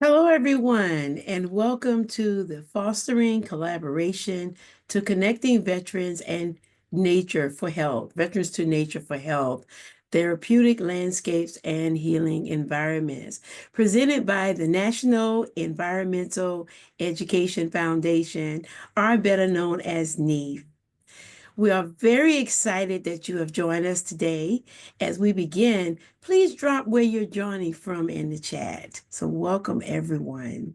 Hello, everyone, and welcome to the Fostering Collaboration to Connecting Veterans and Nature for Health, Veterans to Nature for Health, Therapeutic Landscapes and Healing Environments, presented by the National Environmental Education Foundation, or better known as NEEF. We are very excited that you have joined us today. As we begin, please drop where you're joining from in the chat. So, welcome everyone.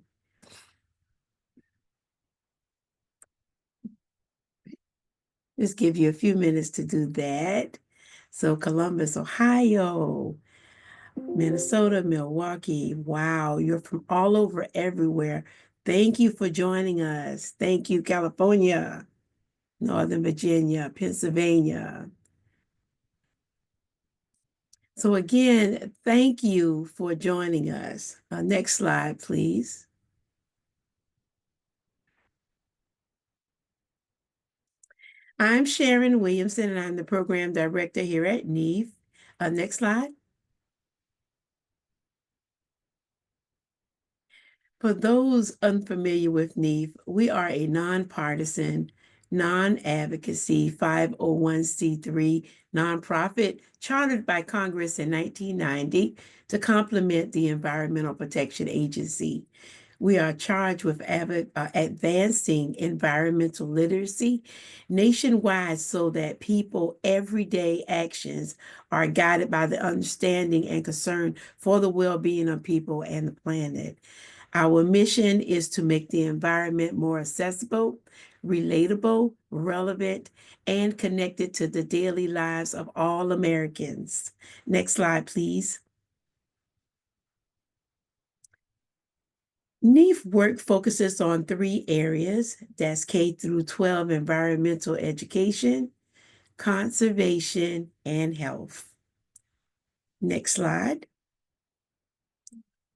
Just give you a few minutes to do that. So, Columbus, Ohio, Minnesota, Milwaukee. Wow, you're from all over everywhere. Thank you for joining us. Thank you, California, Northern Virginia, Pennsylvania. So again, thank you for joining us. Next slide, please. I'm Sharon Williamson, and I'm the program director here at NEEF. Next slide. For those unfamiliar with NEEF, we are a nonpartisan, non-advocacy 501c3 nonprofit chartered by Congress in 1990 to complement the Environmental Protection Agency. We are charged with advancing environmental literacy nationwide so that people everyday actions are guided by the understanding and concern for the well-being of people and the planet. Our mission is to make the environment more accessible, relatable, relevant, and connected to the daily lives of all Americans. Next slide, please. NEEF work focuses on three areas. That's K through 12 environmental education, conservation, and health. Next slide.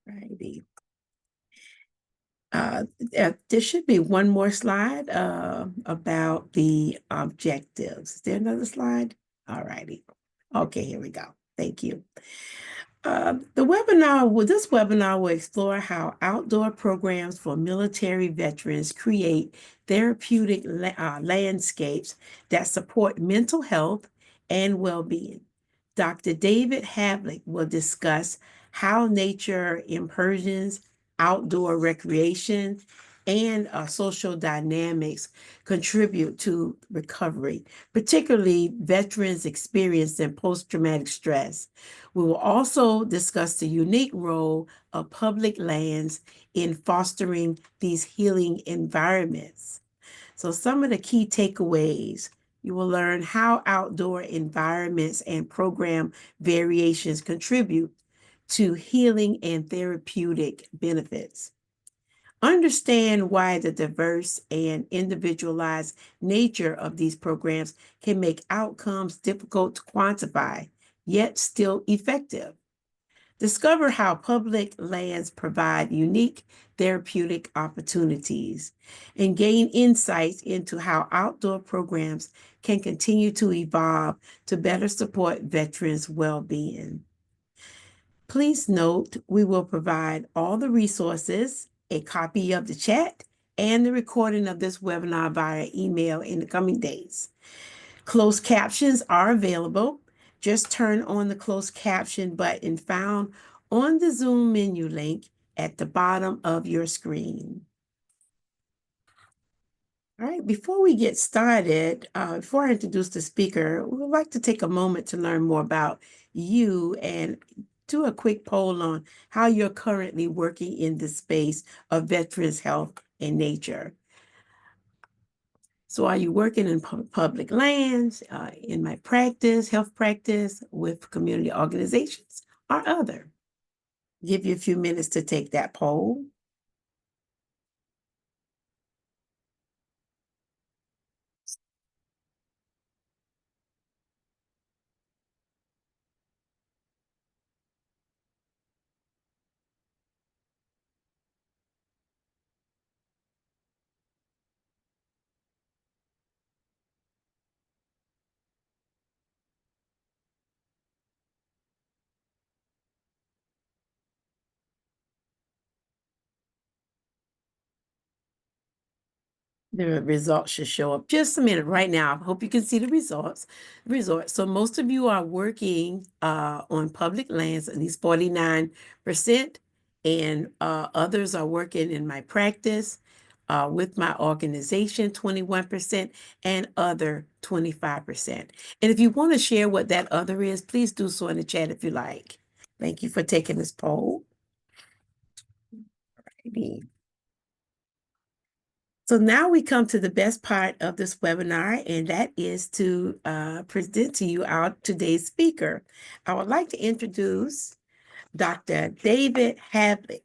Righty. There should be one more slide about the objectives. Is there another slide? All righty. Okay, here we go. Thank you. This webinar will explore how outdoor programs for military veterans create therapeutic landscapes that support mental health and well-being. Dr. David Havlick will discuss how nature immersions, outdoor recreation, and social dynamics contribute to recovery, particularly veterans experiencing post-traumatic stress. We will also discuss the unique role of public lands in fostering these healing environments. So some of the key takeaways, you will learn how outdoor environments and program variations contribute to healing and therapeutic benefits. Understand why the diverse and individualized nature of these programs can make outcomes difficult to quantify, yet still effective. Discover how public lands provide unique therapeutic opportunities and gain insights into how outdoor programs can continue to evolve to better support veterans' well-being. Please note, we will provide all the resources, a copy of the chat, and the recording of this webinar via email in the coming days. Closed captions are available. Just turn on the closed caption button found on the Zoom menu link at the bottom of your screen. All right, before we get started, before I introduce the speaker, we would like to take a moment to learn more about you and do a quick poll on how you're currently working in the space of veterans health and nature. So are you working in public lands, in my practice, health practice, with community organizations, or other? Give you a few minutes to take that poll. The results should show up just a minute right now. I hope you can see the results. So most of you are working on public lands, at least 49%, and others are working in my practice with my organization, 21%, and other 25%. And if you want to share what that other is, please do so in the chat if you like. Thank you for taking this poll. Alrighty. So now we come to the best part of this webinar, and that is to present to you our today's speaker. I would like to introduce Dr. David Havlick.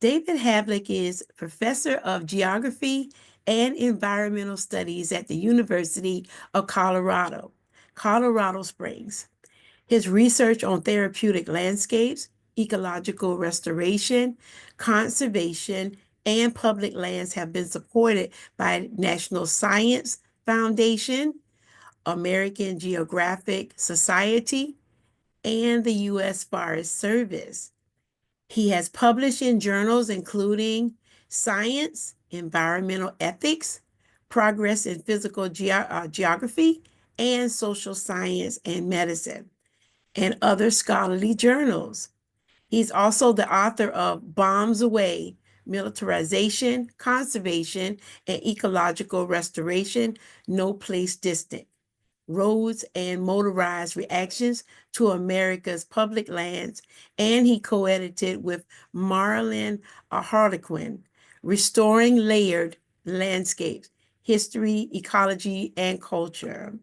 David Havlick is Professor of Geography and Environmental Studies at the University of Colorado, Colorado Springs. His research on therapeutic landscapes, ecological restoration, conservation, and public lands have been supported by National Science Foundation, American Geographic Society, and the U.S. Forest Service. He has published in journals including Science, Environmental Ethics, Progress in Physical Geography, and Social Science and Medicine, and other scholarly journals. He's also the author of Bombs Away, Militarization, Conservation, and Ecological Restoration, No Place Distant, Roads and Motorized Reactions to America's Public Lands, and he co-edited with Marion Hourdequin, Restoring Layered Landscapes, History, Ecology, and Culture.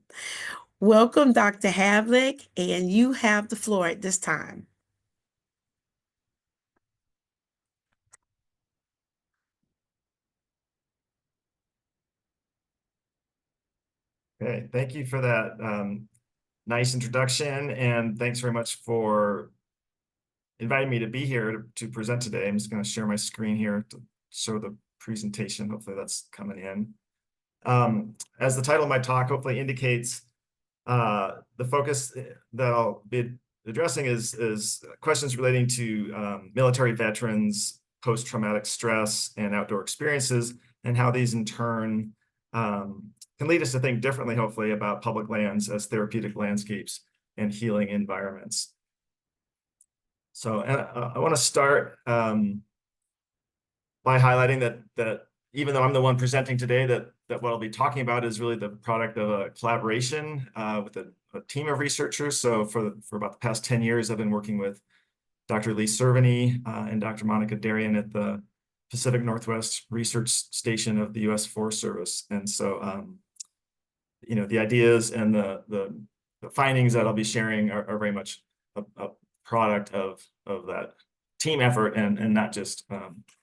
Welcome, Dr. Havlick, and you have the floor at this time. Okay, thank you for that nice introduction, and thanks very much for inviting me to be here to present today. I'm just going to share my screen here to show the presentation. Hopefully that's coming in. As the title of my talk hopefully indicates, the focus that I'll be addressing is questions relating to military veterans, post-traumatic stress, and outdoor experiences, and how these in turn can lead us to think differently, hopefully, about public lands as therapeutic landscapes and healing environments. So I want to start by highlighting that even though I'm the one presenting today, that what I'll be talking about is really the product of a collaboration with a team of researchers. So for about the past 10 years, I've been working with Dr. Lee Cerveny and Dr. Monica Darien at the Pacific Northwest Research Station of the U.S. Forest Service. And so, you know, the ideas and the findings that I'll be sharing are very much a product of that team effort and not just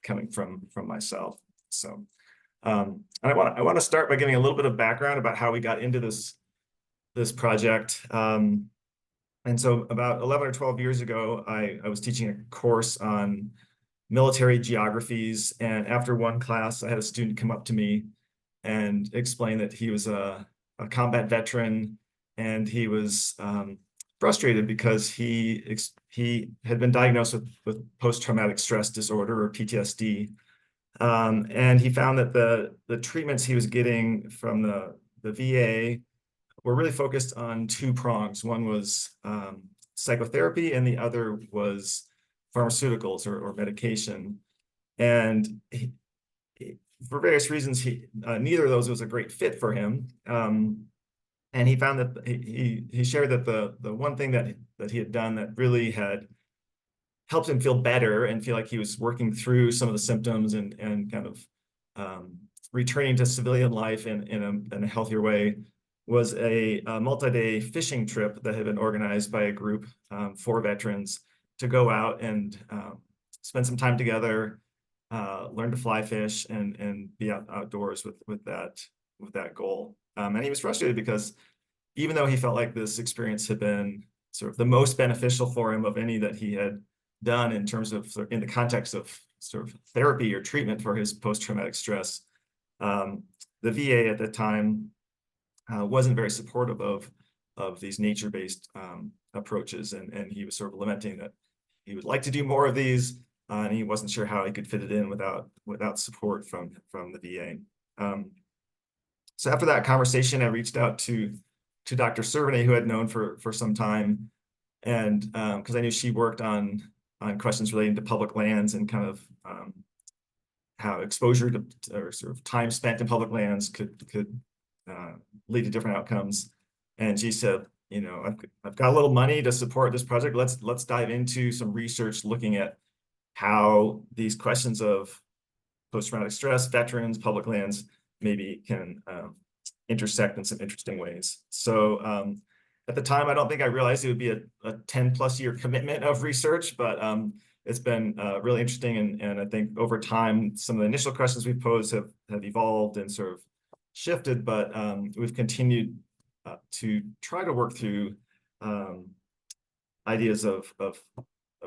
coming from myself. So I want to start by giving a little bit of background about how we got into this project. And so about 11 or 12 years ago, I was teaching a course on military geographies, and after one class, I had a student come up to me and explain that he was a combat veteran, and he was frustrated because he had been diagnosed with post-traumatic stress disorder, or PTSD, and he found that the treatments he was getting from the VA were really focused on two prongs. One was psychotherapy, and the other was pharmaceuticals or medication. And for various reasons, neither of those was a great fit for him. And he found that he shared that the one thing that he had done that really had helped him feel better and feel like he was working through some of the symptoms and kind of returning to civilian life in a healthier way was a multi-day fishing trip that had been organized by a group for veterans to go out and spend some time together, learn to fly fish, and be outdoors with that goal. And he was frustrated because even though he felt like this experience had been sort of the most beneficial for him of any that he had done in terms of in the context of sort of therapy or treatment for his post-traumatic stress, the VA at the time wasn't very supportive of these nature-based approaches, and he was sort of lamenting that he would like to do more of these, and he wasn't sure how he could fit it in without support from the VA. So after that conversation, I reached out to Dr. Servany, who I'd known for some time, and because I knew she worked on questions relating to public lands and kind of how exposure to or sort of time spent in public lands could lead to different outcomes. And she said, you know, I've got a little money to support this project. Let's dive into some research looking at how these questions of post-traumatic stress, veterans, public lands, maybe can intersect in some interesting ways. So at the time, I don't think I realized it would be a 10+ year commitment of research, but it's been really interesting. And I think over time, some of the initial questions we've posed have evolved and sort of shifted, but we've continued to try to work through ideas of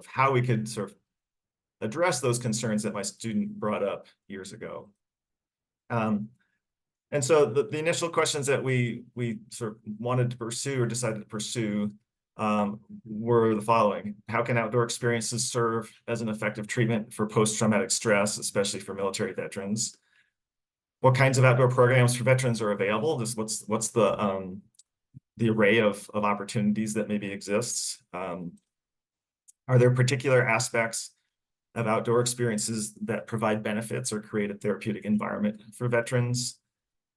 how we could sort of address those concerns that my student brought up years ago. And so the initial questions that we sort of wanted to pursue or decided to pursue were the following. How can outdoor experiences serve as an effective treatment for post-traumatic stress, especially for military veterans? What kinds of outdoor programs for veterans are available? What's the array of opportunities that maybe exists? Are there particular aspects of outdoor experiences that provide benefits or create a therapeutic environment for veterans?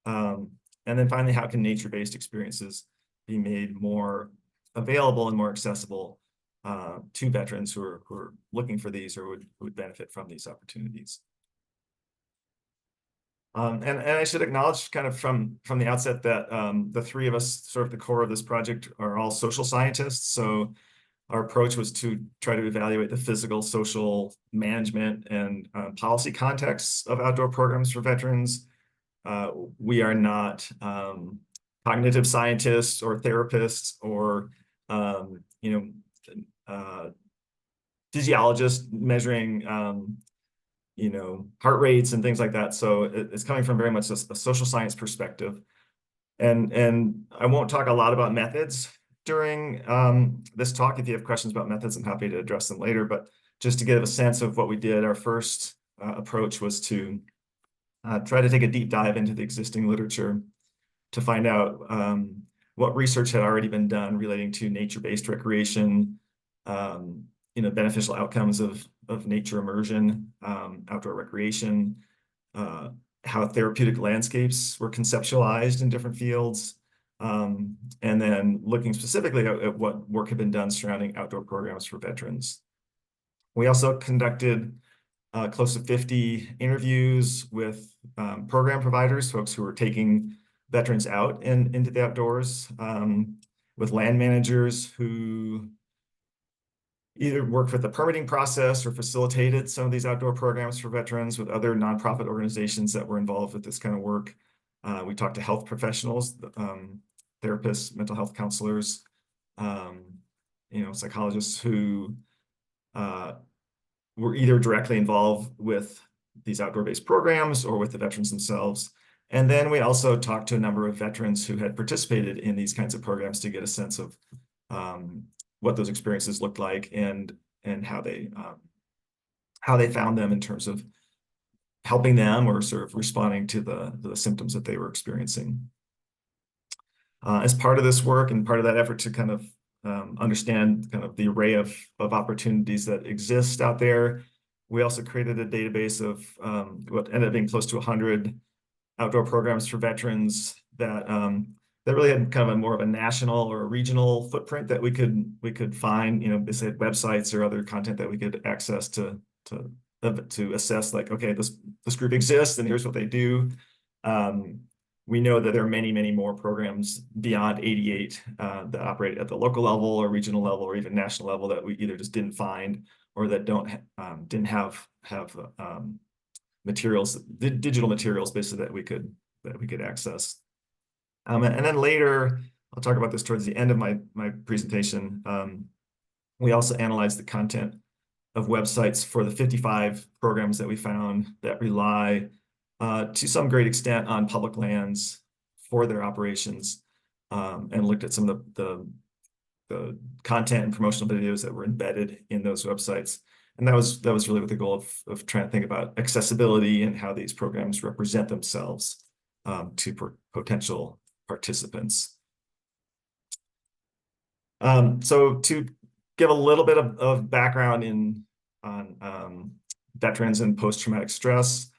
And then finally, how can nature-based experiences be made more available and more accessible to veterans who are looking for these or would benefit from these opportunities? And I should acknowledge kind of from the outset that the three of us, sort of the core of this project, are all social scientists. So our approach was to try to evaluate the physical, social, management, and policy contexts of outdoor programs for veterans. We are not cognitive scientists or therapists or physiologists measuring heart rates and things like that. So it's coming from very much a social science perspective. And I won't talk a lot about methods during this talk. If you have questions about methods, I'm happy to address them later. But just to give a sense of what we did, our first approach was to try to take a deep dive into the existing literature to find out what research had already been done relating to nature-based recreation, beneficial outcomes of nature immersion, outdoor recreation, how therapeutic landscapes were conceptualized in different fields, and then looking specifically at what work had been done surrounding outdoor programs for veterans. We also conducted close to 50 interviews with program providers, folks who were taking veterans out into the outdoors, with land managers who either worked with the permitting process or facilitated some of these outdoor programs for veterans, with other nonprofit organizations that were involved with this kind of work. We talked to health professionals, therapists, mental health counselors, psychologists who were either directly involved with these outdoor-based programs or with the veterans themselves. And then we also talked to a number of veterans who had participated in these kinds of programs to get a sense of what those experiences looked like and how they found them in terms of helping them or sort of responding to the symptoms that they were experiencing. As part of this work and part of that effort to kind of understand kind of the array of opportunities that exist out there, we also created a database of what ended up being close to 100 outdoor programs for veterans that really had kind of more of a national or a regional footprint that we could find, say websites or other content that we could access to assess, like, okay, this group exists and here's what they do. We know that there are many, many more programs beyond 88 that operate at the local level or regional level or even national level that we either just didn't find or that didn't have materials, digital materials, basically, that we could access. And then later, I'll talk about this towards the end of my presentation. We also analyzed the content of websites for the 55 programs that we found that rely to some great extent on public lands for their operations, and looked at some of the content and promotional videos that were embedded in those websites. And that was really with the goal of trying to think about accessibility and how these programs represent themselves to potential participants. So to give a little bit of background on veterans and post-traumatic stress,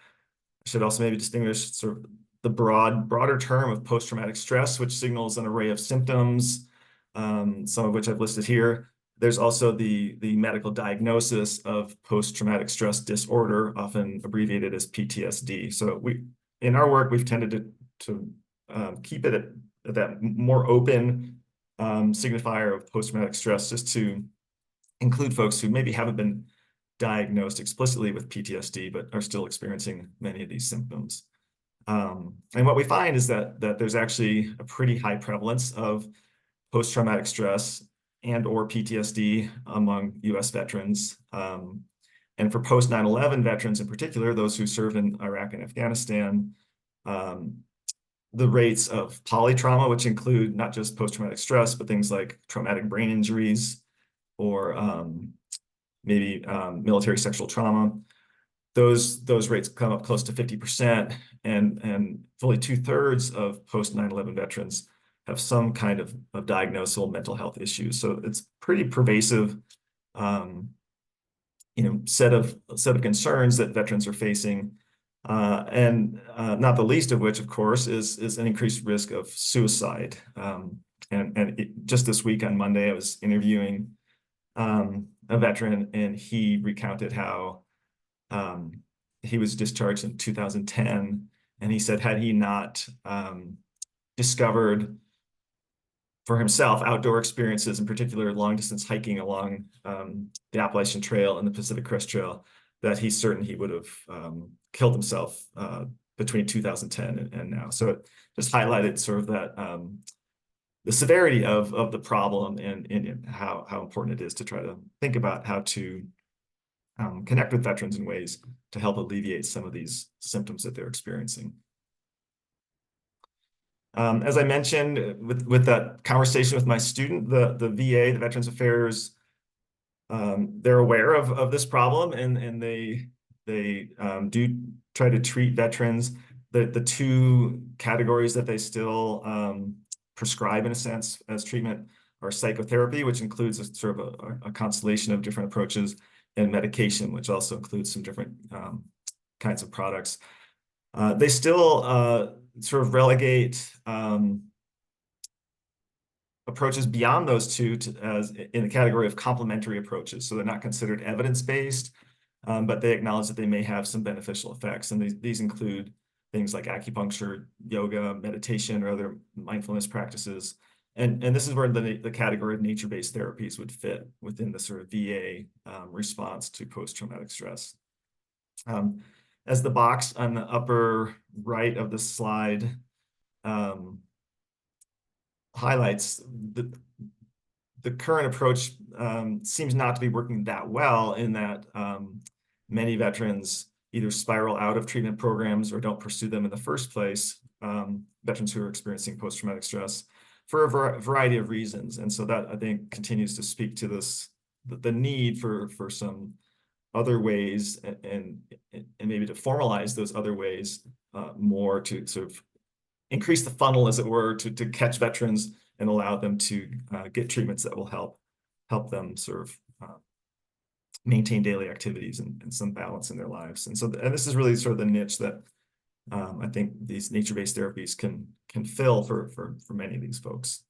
I should also maybe distinguish sort of the broader term of post-traumatic stress, which signals an array of symptoms, some of which I've listed here. There's also the medical diagnosis of post-traumatic stress disorder, often abbreviated as PTSD. So in our work, we've tended to keep it at that more open signifier of post-traumatic stress, just to include folks who maybe haven't been diagnosed explicitly with PTSD, but are still experiencing many of these symptoms. And what we find is that there's actually a pretty high prevalence of post-traumatic stress and or PTSD among US veterans. And for post 9/11 veterans in particular, those who served in Iraq and Afghanistan, the rates of polytrauma, which include not just post-traumatic stress, but things like traumatic brain injuries or maybe military sexual trauma, those rates come up close to 50%, and fully 2/3 of post 9/11 veterans have some kind of diagnosable mental health issues. So it's pretty pervasive, set of concerns that veterans are facing, and not the least of which, of course, is an increased risk of suicide. Just this week on Monday, I was interviewing a veteran, and he recounted how he was discharged in 2010, and he said, had he not discovered for himself outdoor experiences, in particular long-distance hiking along the Appalachian Trail and the Pacific Crest Trail, that he's certain he would have killed himself between 2010 and now. So it just highlighted sort of that the severity of the problem, and how important it is to try to think about how to connect with veterans in ways to help alleviate some of these symptoms that they're experiencing. As I mentioned, with that conversation with my student, the VA, the Veterans Affairs, they're aware of this problem, and they do try to treat veterans. The two categories that they still prescribe, in a sense, as treatment are psychotherapy, which includes a sort of a constellation of different approaches, and medication, which also includes some different kinds of products. They still sort of relegate approaches beyond those two as in the category of complementary approaches. So they're not considered evidence-based, but they acknowledge that they may have some beneficial effects. And these include things like acupuncture, yoga, meditation, or other mindfulness practices. And this is where the category of nature-based therapies would fit within the sort of VA response to post-traumatic stress. As the box on the upper right of the slide highlights, the current approach seems not to be working that well, in that many veterans either spiral out of treatment programs or don't pursue them in the first place, veterans who are experiencing post-traumatic stress, for a variety of reasons. And so that, I think, continues to speak to the need for some other ways, and maybe to formalize those other ways more, to sort of increase the funnel, as it were, to catch veterans and allow them to get treatments that will help them sort of maintain daily activities and some balance in their lives. And this is really sort of the niche that I think these nature-based therapies can fill for many of these folks.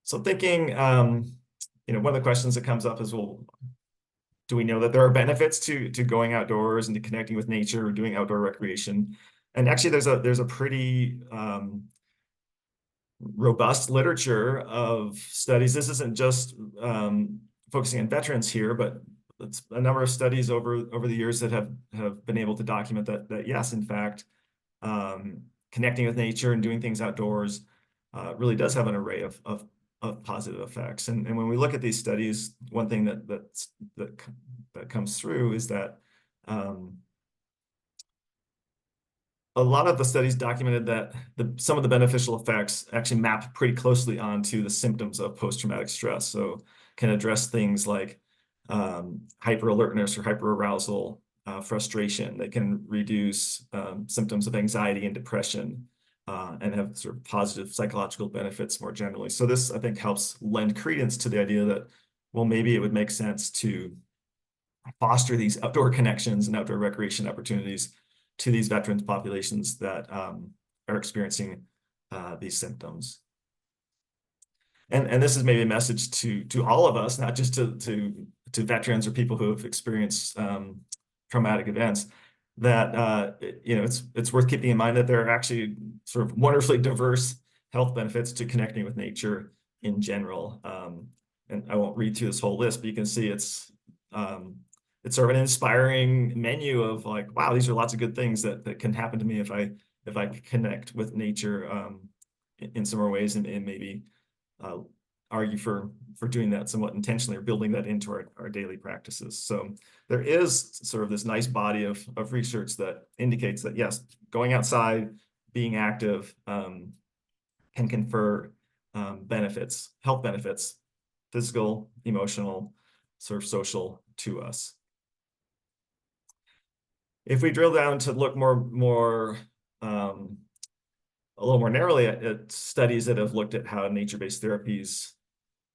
So thinking, one of the questions that comes up is, well, do we know that there are benefits to going outdoors and to connecting with nature or doing outdoor recreation? And actually, there's a pretty robust literature of studies. This isn't just focusing on veterans here, but it's a number of studies over the years that have been able to document that yes, in fact, connecting with nature and doing things outdoors really does have an array of positive effects. And when we look at these studies, one thing that comes through is that a lot of the studies documented that some of the beneficial effects actually map pretty closely onto the symptoms of post-traumatic stress. So can address things like hyper-alertness or hyper-arousal, frustration. They can reduce symptoms of anxiety and depression, and have sort of positive psychological benefits more generally. So this, I think, helps lend credence to the idea that, well, maybe it would make sense to foster these outdoor connections and outdoor recreation opportunities to these veterans populations that are experiencing these symptoms. And this is maybe a message to all of us, not just to veterans or people who have experienced traumatic events, that it's worth keeping in mind that there are actually sort of wonderfully diverse health benefits to connecting with nature in general. And I won't read through this whole list, but you can see it's sort of an inspiring menu of like, wow, these are lots of good things that can happen to me if I connect with nature in similar ways, and maybe argue for doing that somewhat intentionally, or building that into our daily practices. So there is sort of this nice body of research that indicates that, yes, going outside, being active can confer benefits, health benefits, physical, emotional, sort of social to us. If we drill down to look a little more narrowly at studies that have looked at how nature-based therapies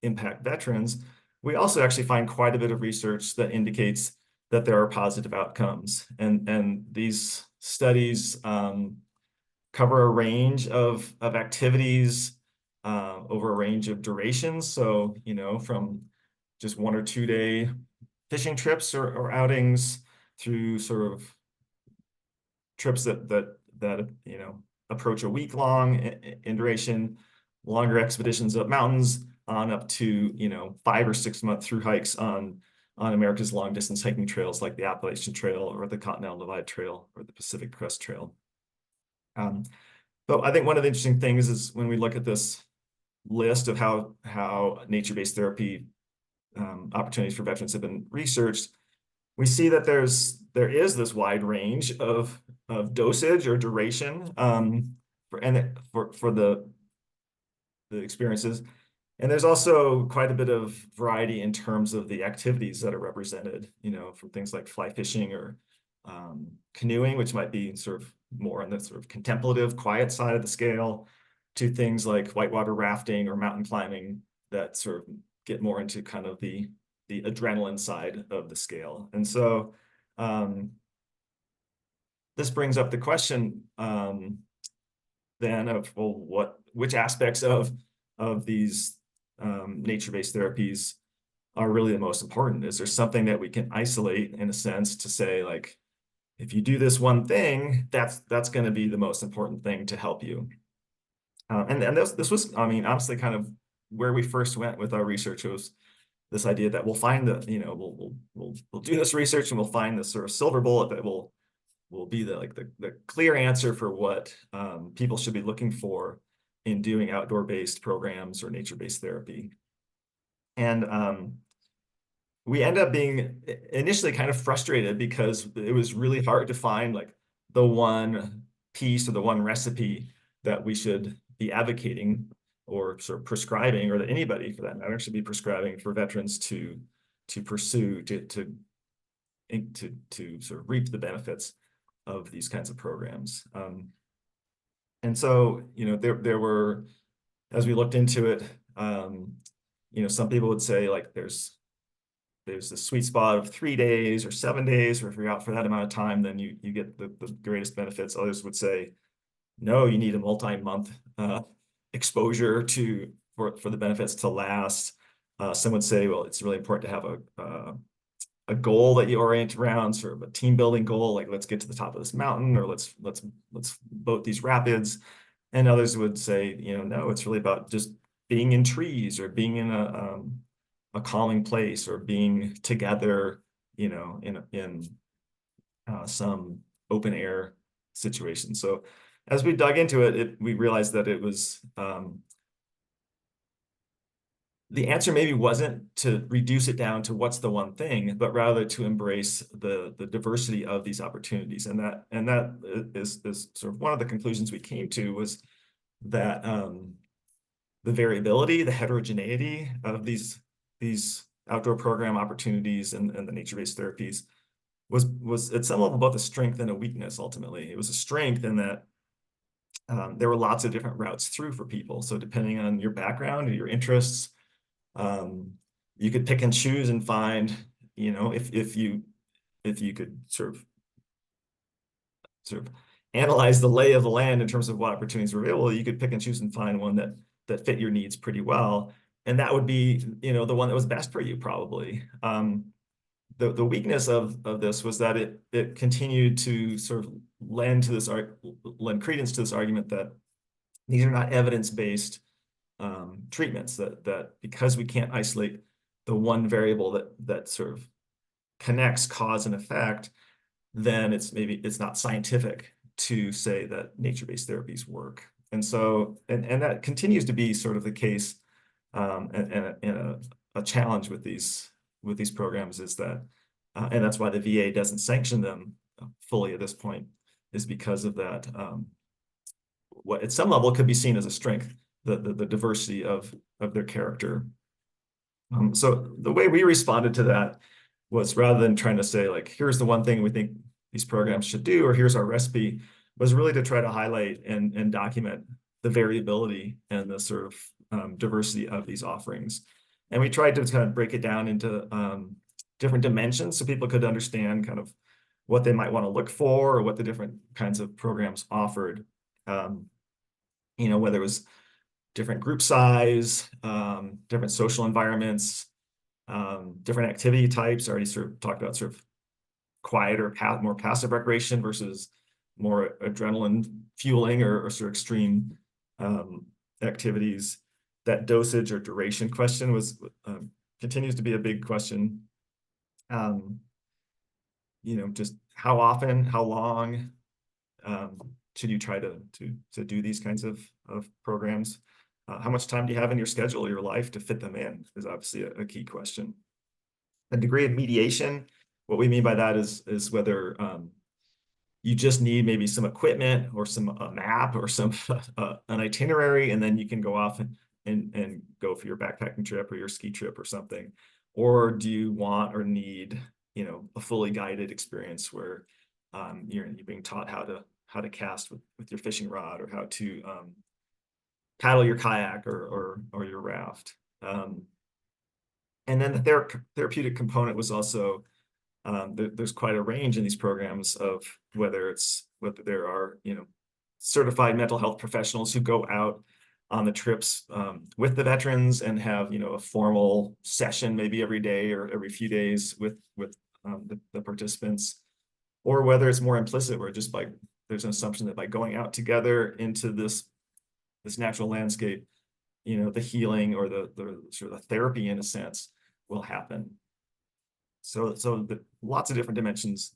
impact veterans, we also actually find quite a bit of research that indicates that there are positive outcomes. And these studies cover a range of activities over a range of durations. So, from just 1 or 2 day fishing trips or outings, through sort of trips that approach a week long in duration, longer expeditions up mountains, on up to 5 or 6 month through hikes on America's long distance hiking trails like the Appalachian Trail or the Continental Divide Trail or the Pacific Crest Trail. But I think one of the interesting things is when we look at this list of how nature-based therapy opportunities for veterans have been researched, we see that there is this wide range of dosage or duration for the experiences. And there's also quite a bit of variety in terms of the activities that are represented, from things like fly fishing or canoeing, which might be sort of more on the sort of contemplative, quiet side of the scale, to things like whitewater rafting or mountain climbing that sort of get more into kind of the adrenaline side of the scale. And so this brings up the question then of, well, which aspects of these nature-based therapies are really the most important? Is there something that we can isolate in a sense to say, like, if you do this one thing, that's going to be the most important thing to help you? And this was, I mean, honestly, kind of where we first went with our research. It was this idea that we'll find that, we'll do this research and we'll find this sort of silver bullet that will be the clear answer for what people should be looking for in doing outdoor-based programs or nature-based therapy. And we end up being initially kind of frustrated because it was really hard to find like the one piece or the one recipe that we should be advocating or sort of prescribing, or that anybody for that matter should be prescribing for veterans to pursue to sort of reap the benefits of these kinds of programs. And so, there were, as we looked into it, some people would say like there's the sweet spot of 3 days or 7 days, or if you're out for that amount of time, then you get the greatest benefits. Others would say, no, you need a multi-month exposure for the benefits to last. Some would say, well, it's really important to have a goal that you orient around, sort of a team building goal, like let's get to the top of this mountain, or let's boat these rapids. And others would say, no, it's really about just being in trees, or being in a calming place, or being together, in some open air situation. So as we dug into it, we realized that it was the answer maybe wasn't to reduce it down to what's the one thing, but rather to embrace the diversity of these opportunities. And that is sort of one of the conclusions we came to, was that the variability, the heterogeneity of these outdoor program opportunities and the nature-based therapies was at some level both a strength and a weakness. Ultimately, it was a strength in that there were lots of different routes through for people. So depending on your background or your interests, you could pick and choose and find, if you could sort of analyze the lay of the land in terms of what opportunities were available, you could pick and choose and find one that fit your needs pretty well. And that would be, the one that was best for you, probably. The weakness of this was that it continued to sort of lend credence to this argument that these are not evidence-based treatments, that because we can't isolate the one variable that sort of connects cause and effect, then it's not scientific to say that nature-based therapies work. And so, and that continues to be sort of the case, and a challenge with these programs is that, and that's why the VA doesn't sanction them fully at this point, is because of that. What at some level could be seen as a strength, the diversity of their character. So the way we responded to that was, rather than trying to say, like, here's the one thing we think these programs should do, or here's our recipe, was really to try to highlight and document the variability and the sort of diversity of these offerings. And we tried to kind of break it down into different dimensions so people could understand kind of what they might want to look for, or what the different kinds of programs offered. Whether it was different group size, different social environments, different activity types. I already sort of talked about sort of quieter, more passive recreation versus more adrenaline fueling or sort of extreme activities. That dosage or duration question continues to be a big question. Just how often, how long should you try to do these kinds of programs? How much time do you have in your schedule or your life to fit them in is obviously a key question. The degree of mediation, what we mean by that is whether you just need maybe some equipment or a map or some an itinerary, and then you can go off and go for your backpacking trip or your ski trip or something. Or do you want or need, a fully guided experience where you're being taught how to cast with your fishing rod, or how to paddle your kayak or your raft. And then the therapeutic component was also, there's quite a range in these programs of whether there are, certified mental health professionals who go out on the trips with the veterans and have, a formal session maybe every day or every few days with the participants, or whether it's more implicit, where just there's an assumption that by going out together into this natural landscape, the healing or the sort of the therapy, in a sense, will happen. So lots of different dimensions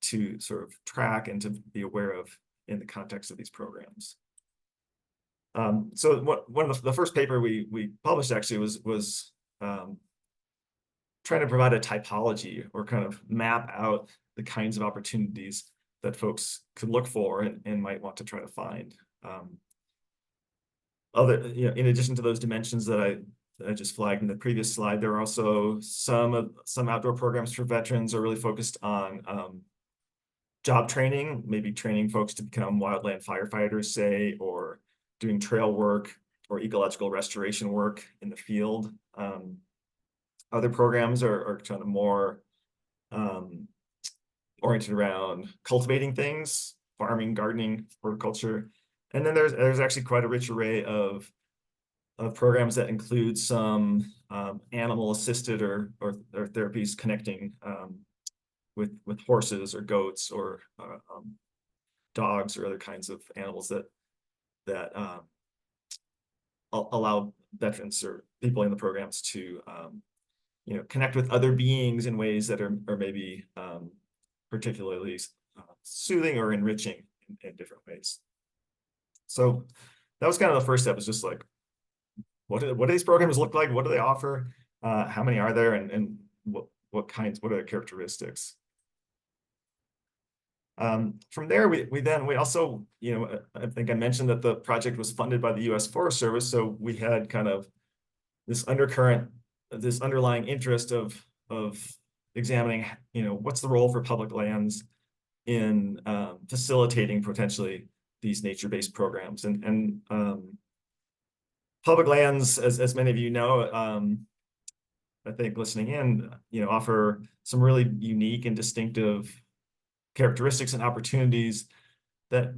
to sort of track and to be aware of in the context of these programs. So one of the first paper we published actually was trying to provide a typology, or kind of map out the kinds of opportunities that folks could look for and might want to try to find. In addition to those dimensions that I just flagged in the previous slide, there are also some outdoor programs for veterans are really focused on job training, maybe training folks to become wildland firefighters, say, or doing trail work or ecological restoration work in the field. Other programs are kind of more oriented around cultivating things, farming, gardening, horticulture. And then there's actually quite a rich array of programs that include some animal-assisted or therapies connecting with horses or goats or dogs or other kinds of animals that allow veterans or people in the programs to connect with other beings in ways that are maybe particularly soothing or enriching in different ways. So that was kind of the first step, is just like, what do these programs look like? What do they offer? How many are there? And what are the characteristics? From there, we also, I think I mentioned that the project was funded by the U.S. Forest Service. So we had kind of this undercurrent, this underlying interest of examining, what's the role for public lands in facilitating potentially these nature-based programs. And public lands, as many of you know, I think listening in, offer some really unique and distinctive characteristics and opportunities that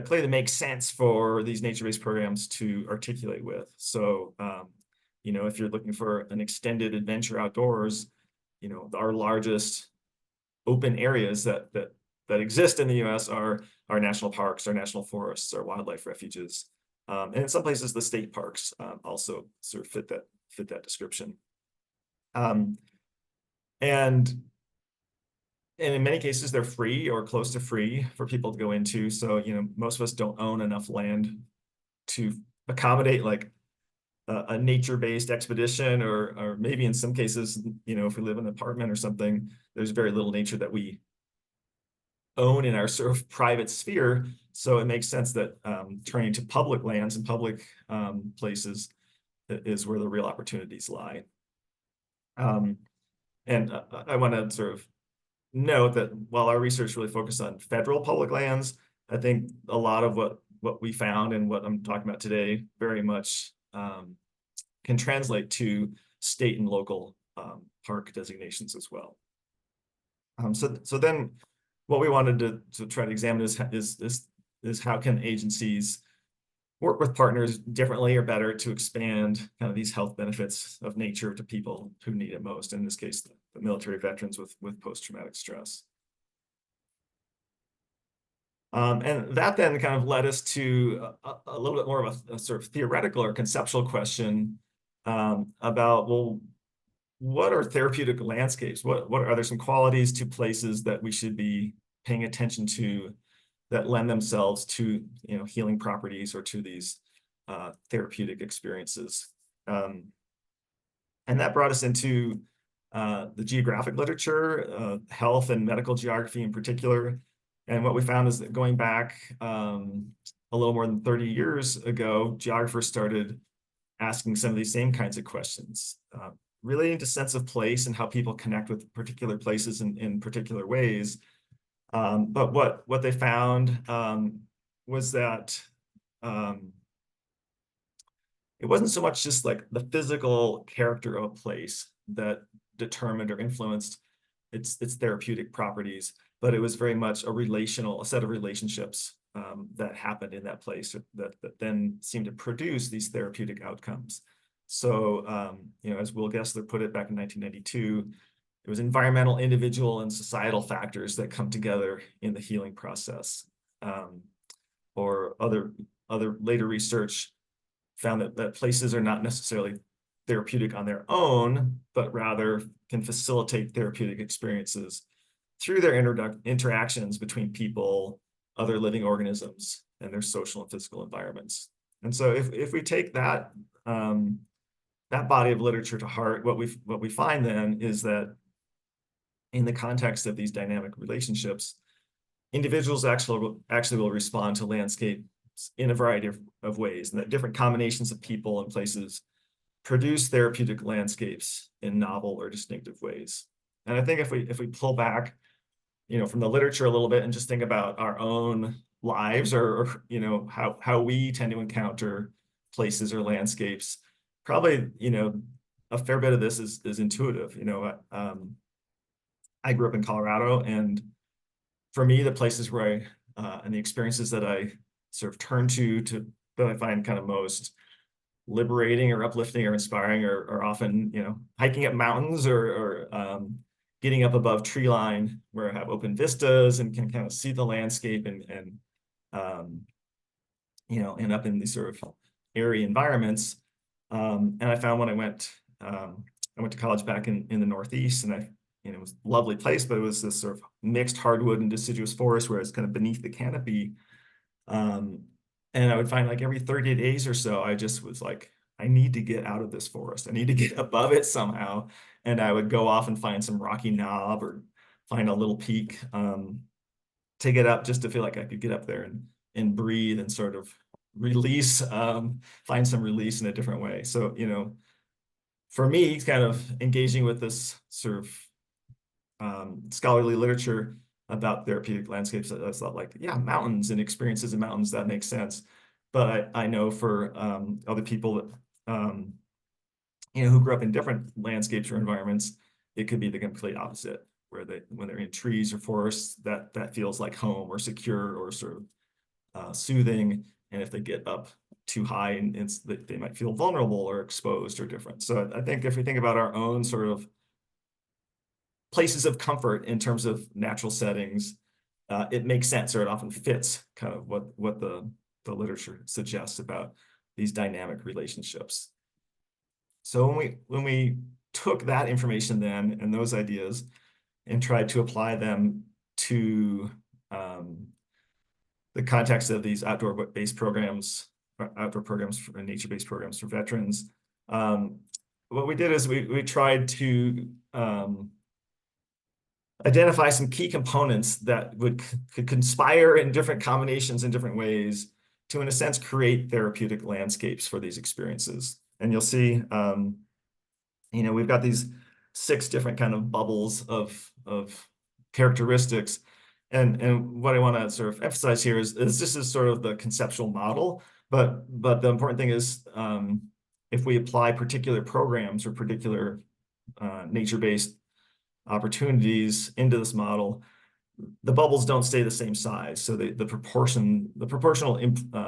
clearly make sense for these nature-based programs to articulate with. So, if you're looking for an extended adventure outdoors, our largest open areas that exist in the U.S. are our national parks, our national forests, our wildlife refuges, and in some places the state parks also sort of fit that description. And in many cases, they're free or close to free for people to go into. So, most of us don't own enough land to accommodate like a nature-based expedition, or maybe in some cases, if we live in an apartment or something, there's very little nature that we own in our sort of private sphere. So it makes sense that turning to public lands and public places is where the real opportunities lie. And I want to sort of note that while our research really focused on federal public lands, I think a lot of what we found and what I'm talking about today very much can translate to state and local park designations as well. So then what we wanted to try to examine is how can agencies work with partners differently or better to expand kind of these health benefits of nature to people who need it most, in this case, the military veterans with post-traumatic stress. And that then kind of led us to a little bit more of a sort of theoretical or conceptual question about, well, what are therapeutic landscapes? What are there some qualities to places that we should be paying attention to that lend themselves to healing properties or to these therapeutic experiences? And that brought us into the geographic literature, health and medical geography in particular. And what we found is that going back a little more than 30 years ago, geographers started asking some of these same kinds of questions, relating to sense of place and how people connect with particular places in particular ways. But what they found was that it wasn't so much just like the physical character of a place that determined or influenced its therapeutic properties, but it was very much a set of relationships that happened in that place that then seemed to produce these therapeutic outcomes. So, as Will Gessler put it back in 1992, it was environmental, individual, and societal factors that come together in the healing process. Or other later research found that places are not necessarily therapeutic on their own, but rather can facilitate therapeutic experiences through their interactions between people, other living organisms, and their social and physical environments. And so if we take that body of literature to heart, what we find then is that in the context of these dynamic relationships, individuals actually will respond to landscapes in a variety of ways, and that different combinations of people and places produce therapeutic landscapes in novel or distinctive ways. And I think if we pull back, from the literature a little bit and just think about our own lives or how we tend to encounter places or landscapes, probably, a fair bit of this is intuitive. I grew up in Colorado, and for me, the places where and the experiences that I sort of turn to that I find kind of most liberating or uplifting or inspiring are often, hiking up mountains or getting up above tree line where I have open vistas and can kind of see the landscape and end up in these sort of airy environments. And I found when I went to college back in the Northeast, and it was a lovely place, but it was this sort of mixed hardwood and deciduous forest where it's kind of beneath the canopy. And I would find like every 30 days or so, I just was like, I need to get out of this forest. I need to get above it somehow. And I would go off and find some rocky knob or find a little peak to get up, just to feel like I could get up there and breathe and sort of release, find some release in a different way. So, for me, kind of engaging with this sort of scholarly literature about therapeutic landscapes, I thought like, yeah, mountains and experiences in mountains, that makes sense. But I know for other people that who grew up in different landscapes or environments, it could be the complete opposite, where when they're in trees or forests, that feels like home or secure or sort of soothing. And if they get up too high, and they might feel vulnerable or exposed or different. So I think if we think about our own sort of places of comfort in terms of natural settings, it makes sense, or it often fits kind of what the literature suggests about these dynamic relationships. So when we took that information then and those ideas and tried to apply them to the context of these outdoor-based programs, outdoor programs and nature-based programs for veterans, what we did is we tried to identify some key components that could conspire in different combinations in different ways to, in a sense, create therapeutic landscapes for these experiences. And you'll see, we've got these 6 different kind of bubbles of characteristics. And what I want to sort of emphasize here is this is sort of the conceptual model, but the important thing is if we apply particular programs or particular nature-based opportunities into this model, the bubbles don't stay the same size. So the proportional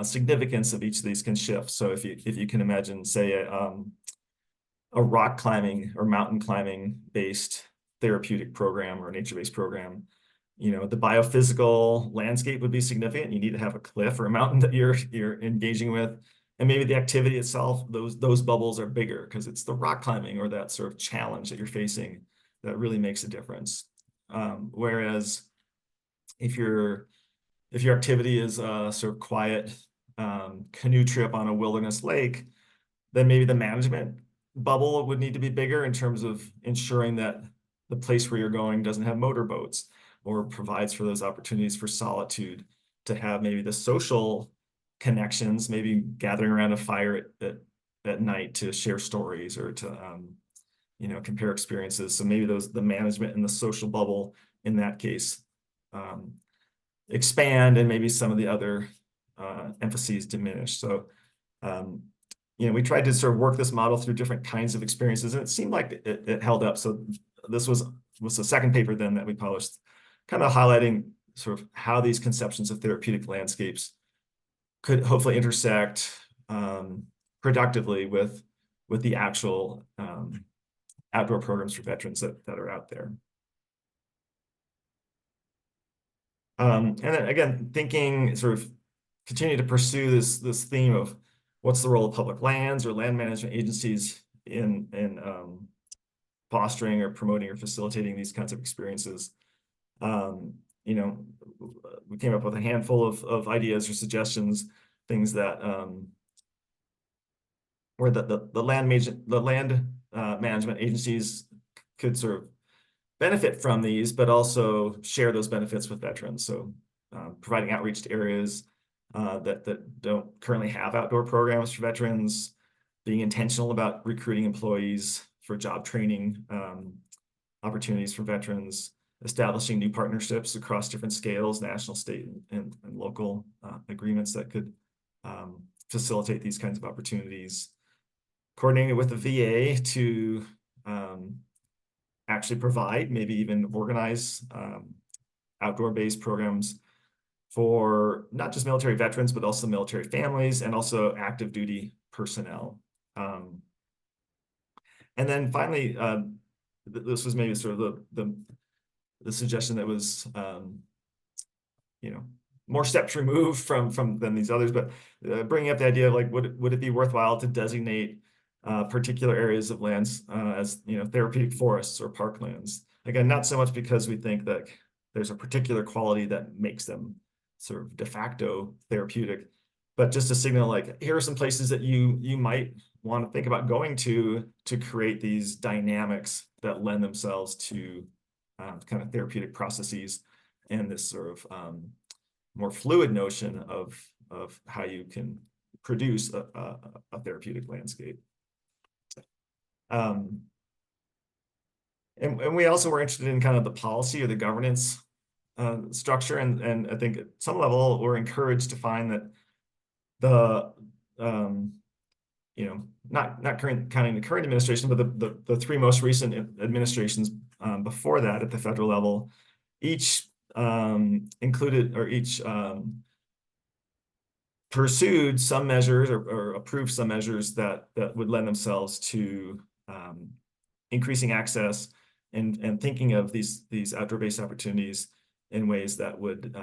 significance of each of these can shift. So if you can imagine, say, a rock climbing or mountain climbing based therapeutic program or nature-based program, the biophysical landscape would be significant. You need to have a cliff or a mountain that you're engaging with. And maybe the activity itself, those bubbles are bigger because it's the rock climbing or that sort of challenge that you're facing that really makes a difference. Whereas if your activity is a sort of quiet canoe trip on a wilderness lake, then maybe the management bubble would need to be bigger in terms of ensuring that the place where you're going doesn't have motorboats, or provides for those opportunities for solitude, to have maybe the social connections, maybe gathering around a fire at night to share stories or to compare experiences. So maybe the management and the social bubble in that case expand, and maybe some of the other emphases diminish. So we tried to sort of work this model through different kinds of experiences, and it seemed like it held up. So this was the second paper then that we published, kind of highlighting sort of how these conceptions of therapeutic landscapes could hopefully intersect productively with the actual outdoor programs for veterans that are out there. And then again, thinking sort of continue to pursue this theme of what's the role of public lands or land management agencies in fostering or promoting or facilitating these kinds of experiences. We came up with a handful of ideas or suggestions, things that where the land management agencies could sort of benefit from these, but also share those benefits with veterans. So providing outreach to areas that don't currently have outdoor programs for veterans, being intentional about recruiting employees for job training opportunities for veterans, establishing new partnerships across different scales, national, state, and local agreements that could facilitate these kinds of opportunities, coordinating with the VA to actually provide, maybe even organize outdoor-based programs for not just military veterans, but also military families and also active duty personnel. And then finally, this was maybe sort of the suggestion that was, more steps removed from than these others, but bringing up the idea of like, would it be worthwhile to designate particular areas of lands as therapeutic forests or parklands? Again, not so much because we think that there's a particular quality that makes them sort of de facto therapeutic, but just to signal like, here are some places that you might want to think about going to create these dynamics that lend themselves to kind of therapeutic processes, and this sort of more fluid notion of how you can produce a therapeutic landscape. And And we also were interested in kind of the policy or the governance structure. And I think at some level, we're encouraged to find that the, not counting the current administration, but the three most recent administrations before that at the federal level, each included, or each pursued some measures or approved some measures that would lend themselves to increasing access and thinking of these outdoor-based opportunities in ways that would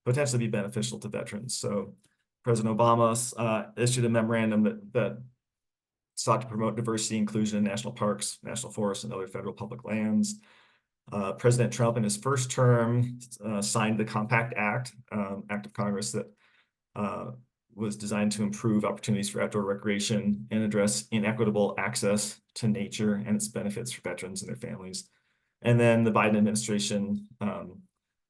potentially be beneficial to veterans. So President Obama issued a memorandum that sought to promote diversity, inclusion in national parks, national forests, and other federal public lands. President Trump in his first term signed the Compact Act, Act of Congress that was designed to improve opportunities for outdoor recreation and address inequitable access to nature and its benefits for veterans and their families. And then the Biden administration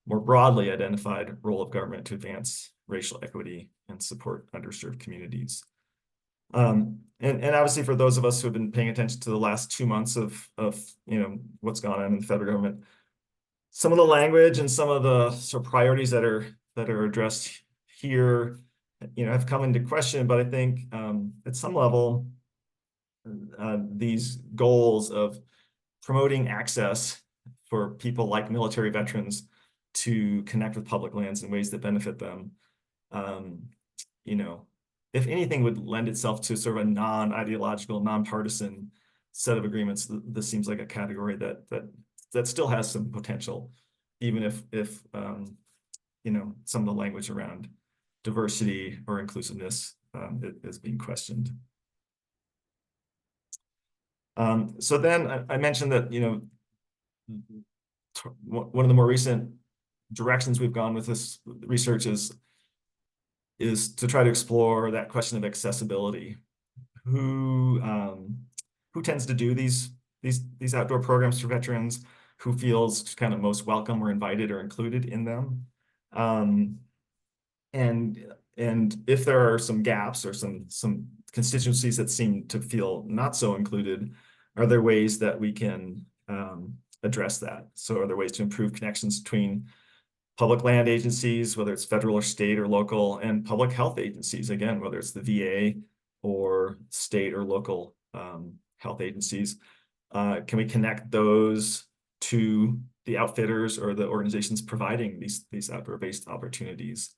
more broadly identified role of government to advance racial equity and support underserved communities. And obviously for those of us who have been paying attention to the last 2 months of what's gone on in the federal government, some of the language and some of the sort of priorities that are addressed here have come into question, but I think at some level these goals of promoting access for people like military veterans to connect with public lands in ways that benefit them, if anything, would lend itself to sort of a non-ideological, non-partisan set of agreements. This seems like a category that still has some potential, even if some of the language around diversity or inclusiveness is being questioned. So then I mentioned that one of the more recent directions we've gone with this research is to try to explore that question of accessibility. Who tends to do these outdoor programs for veterans? Who feels kind of most welcome or invited or included in them? And if there are some gaps or some constituencies that seem to feel not so included, are there ways that we can address that? So are there ways to improve connections between public land agencies, whether it's federal or state or local, and public health agencies, again, whether it's the VA or state or local health agencies? Can we connect those to the outfitters or the organizations providing these outdoor-based opportunities?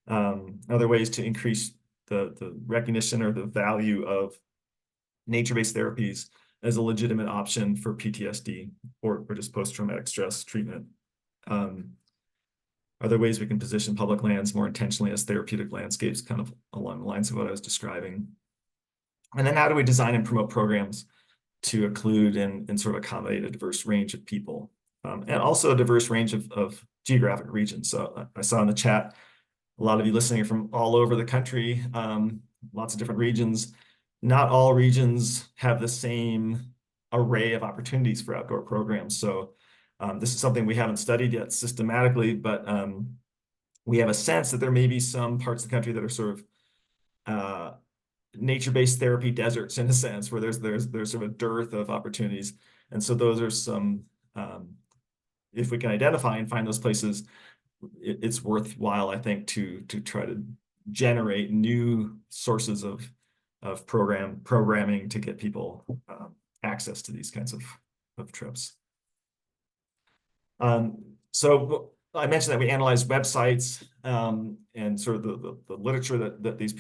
Are there ways to increase the recognition or the value of nature-based therapies as a legitimate option for PTSD or just post-traumatic stress treatment? Are there ways we can position public lands more intentionally as therapeutic landscapes, kind of along the lines of what I was describing? And then how do we design and promote programs to include and sort of accommodate a diverse range of people, and also a diverse range of geographic regions? So I saw in the chat, a lot of you listening are from all over the country, lots of different regions. Not all regions have the same array of opportunities for outdoor programs. So this is something we haven't studied yet systematically, but we have a sense that there may be some parts of the country that are sort of nature-based therapy deserts, in a sense, where there's sort of a dearth of opportunities. And so those are some, if we can identify and find those places, it's worthwhile, I think, to try to generate new sources of programming to get people access to these kinds of trips. So I mentioned that we analyzed websites and sort of the literature that these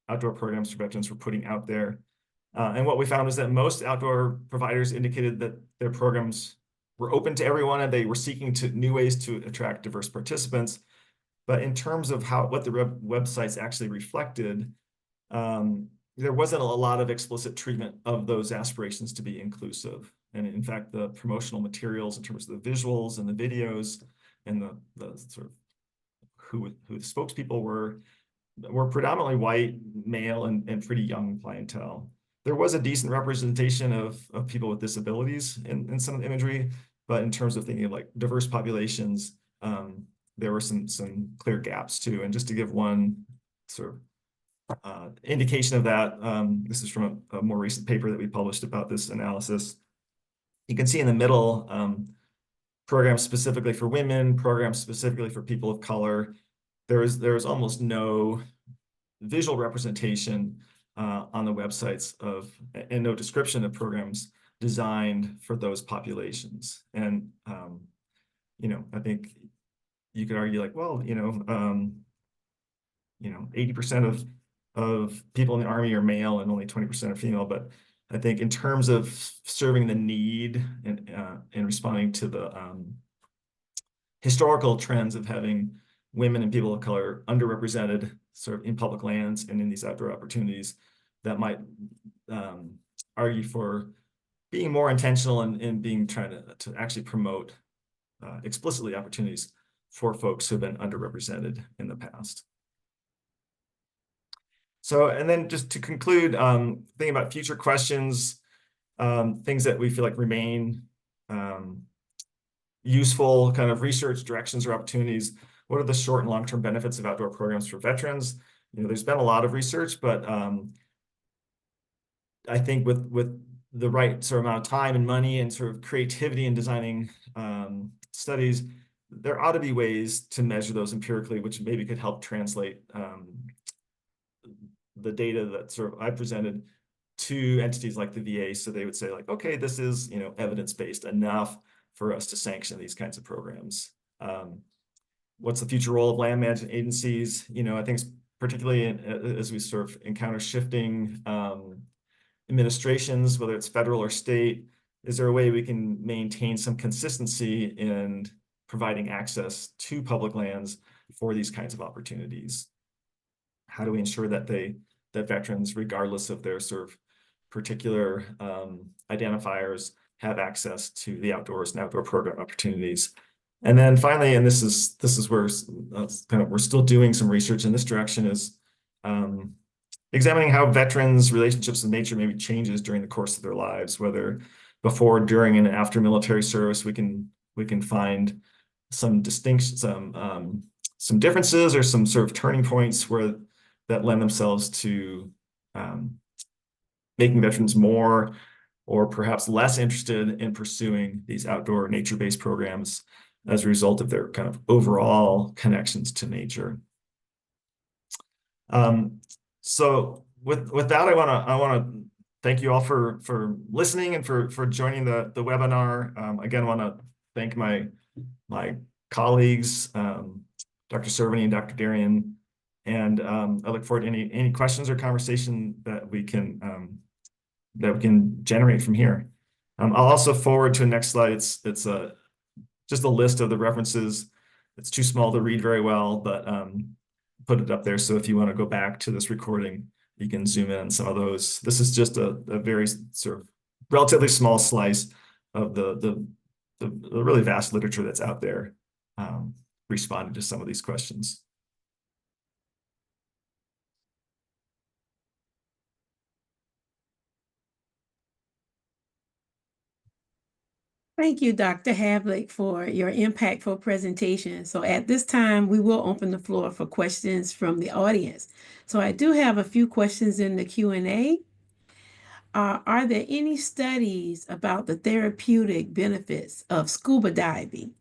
outdoor programs for veterans were putting out there. And what we found is that most outdoor providers indicated that their programs were open to everyone and they were seeking new ways to attract diverse participants. But in terms of what the websites actually reflected, there wasn't a lot of explicit treatment of those aspirations to be inclusive. And in fact, the promotional materials in terms of the visuals and the videos and the sort of who the spokespeople were predominantly white, male, and pretty young clientele. There was a decent representation of people with disabilities in some of the imagery, but in terms of thinking of like diverse populations, there were some clear gaps too. And just to give one sort of indication of that, this is from a more recent paper that we published about this analysis. You can see in the middle, programs specifically for women, programs specifically for people of color. There is almost no visual representation on the websites of, and no description of programs designed for those populations. And I think you could argue like, well, 80% of people in the Army are male and only 20% are female. But I think in terms of serving the need and responding to the historical trends of having women and people of color underrepresented sort of in public lands and in these outdoor opportunities, that might argue for being more intentional and being trying to actually promote explicitly opportunities for folks who have been underrepresented in the past. So, and then just to conclude, thinking about future questions, things that we feel like remain useful kind of research directions or opportunities. What are the short and long-term benefits of outdoor programs for veterans? There's been a lot of research, but I think with the right sort of amount of time and money and sort of creativity in designing studies, there ought to be ways to measure those empirically, which maybe could help translate the data that sort of I presented to entities like the VA, so they would say like, okay, this is evidence-based enough for us to sanction these kinds of programs. What's the future role of land management agencies? I think particularly as we sort of encounter shifting administrations, whether it's federal or state, is there a way we can maintain some consistency in providing access to public lands for these kinds of opportunities? How do we ensure that that veterans, regardless of their sort of particular identifiers, have access to the outdoors and outdoor program opportunities? And then finally, and this is where we're still doing some research in this direction, is examining how veterans' relationships with nature maybe changes during the course of their lives, whether before, during, and after military service, we can find some distinctions, some differences, or some sort of turning points that lend themselves to making veterans more or perhaps less interested in pursuing these outdoor nature-based programs as a result of their kind of overall connections to nature. So with that, I want to thank you all for listening and for joining the webinar. Again, I want to thank my colleagues, Dr. Cerveny and Dr. Darian, and I look forward to any questions or conversation that we can generate from here. I'll also forward to the next slide. It's just a list of the references. It's too small to read very well, but put it up there. So if you want to go back to this recording, you can zoom in on some of those. This is just a very sort of relatively small slice of the really vast literature that's out there responding to some of these questions. Thank you, Dr. Havlick, for your impactful presentation. So at this time, we will open the floor for questions from the audience. So I do have a few questions in the Q&A. Are there any studies about the therapeutic benefits of scuba diving?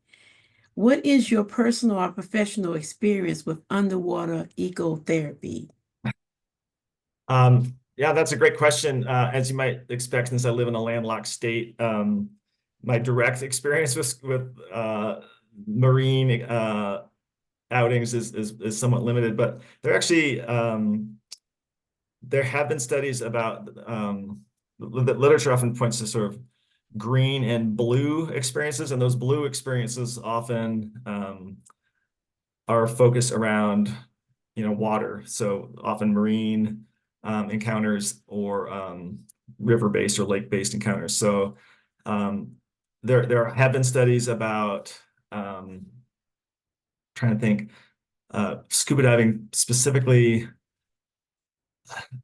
What is your personal or professional experience with underwater ecotherapy? Yeah, that's a great question. As you might expect, since I live in a landlocked state, my direct experience with marine outings is somewhat limited, but there actually there have been studies about the literature often points to sort of green and blue experiences, and those blue experiences often are focused around water, so often marine encounters or river-based or lake-based encounters. So there have been studies about trying to think scuba diving specifically.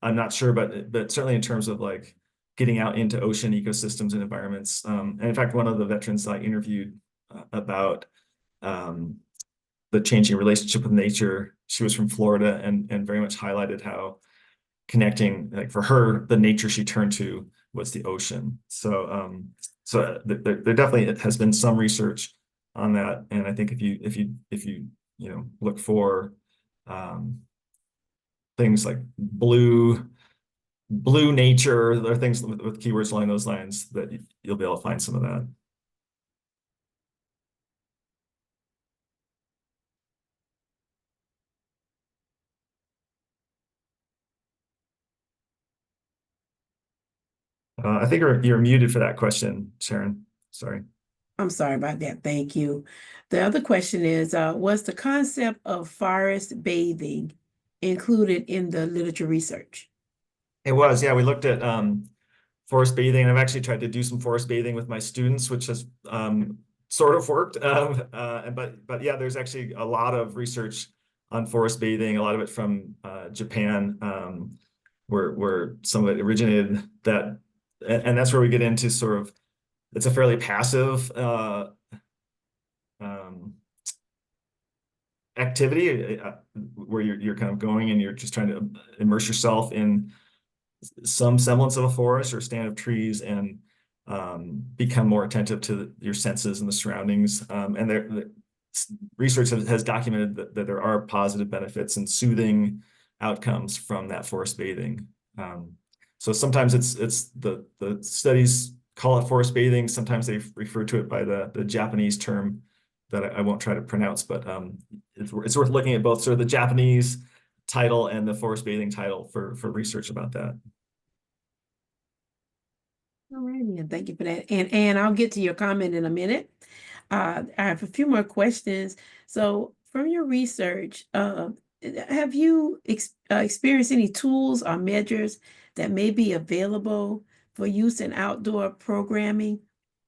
I'm not sure, but certainly in terms of like getting out into ocean ecosystems and environments. And in fact, one of the veterans I interviewed about the changing relationship with nature, she was from Florida and very much highlighted how connecting, like for her, the nature she turned to was the ocean. So So there definitely has been some research on that, and I think if you look for things like blue nature, there are things with keywords along those lines that you'll be able to find some of that. I think you're muted for that question, Sharon. Sorry. I'm sorry about that. Thank you. The other question is, was the concept of forest bathing included in the literature research? It was, yeah. We looked at forest bathing, and I've actually tried to do some forest bathing with my students, which has sort of worked. But yeah, there's actually a lot of research on forest bathing, a lot of it from Japan, where some of it originated. And that's where we get into sort of, it's a fairly passive activity where you're kind of going and you're just trying to immerse yourself in some semblance of a forest or stand of trees and become more attentive to your senses and the surroundings. And research has documented that there are positive benefits and soothing outcomes from that forest bathing. So sometimes it's the studies call it forest bathing. Sometimes they refer to it by the Japanese term that I won't try to pronounce, but it's worth looking at both sort of the Japanese title and the forest bathing title for research about that. All righty, and thank you for that. And I'll get to your comment in a minute. I have a few more questions. So, from your research, have you experienced any tools or measures that may be available for use in outdoor programming?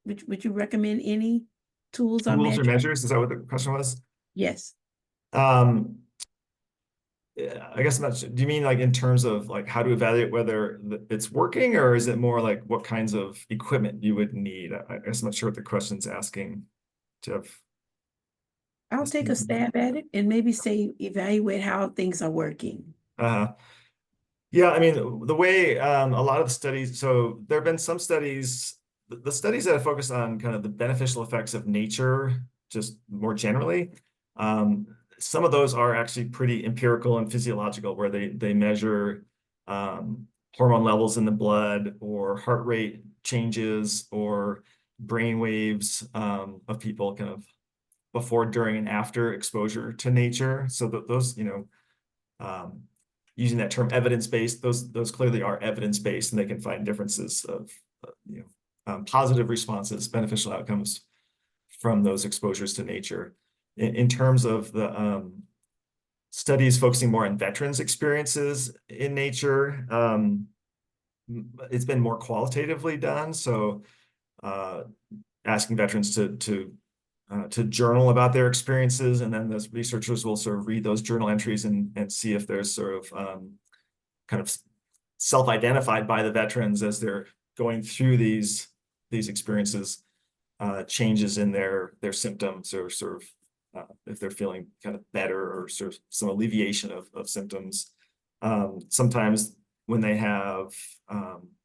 Would you recommend any tools or Tools or measures? measures, is that what the question was? Yes. Yeah, I guess I'm not sure. Do you mean like in terms of like how to evaluate whether it's working, or is it more like what kinds of equipment you would need? I guess I'm not sure what the question's asking, Jeff. I'll take a stab at it and maybe say evaluate how things are working. Yeah, I mean, the way a lot of the studies, so there have been some studies, the studies that have focused on kind of the beneficial effects of nature, just more generally, some of those are actually pretty empirical and physiological, where they measure hormone levels in the blood or heart rate changes or brain waves of people kind of before, during, and after exposure to nature. So those, using that term evidence-based, those clearly are evidence-based, and they can find differences of positive responses, beneficial outcomes from those exposures to nature. In terms of the studies focusing more on veterans' experiences in nature, it's been more qualitatively done. So asking veterans to journal about their experiences, and then those researchers will sort of read those journal entries and see if there's sort of kind of self-identified by the veterans as they're going through these experiences, changes in their symptoms, or sort of if they're feeling kind of better, or sort of some alleviation of symptoms. Sometimes when they have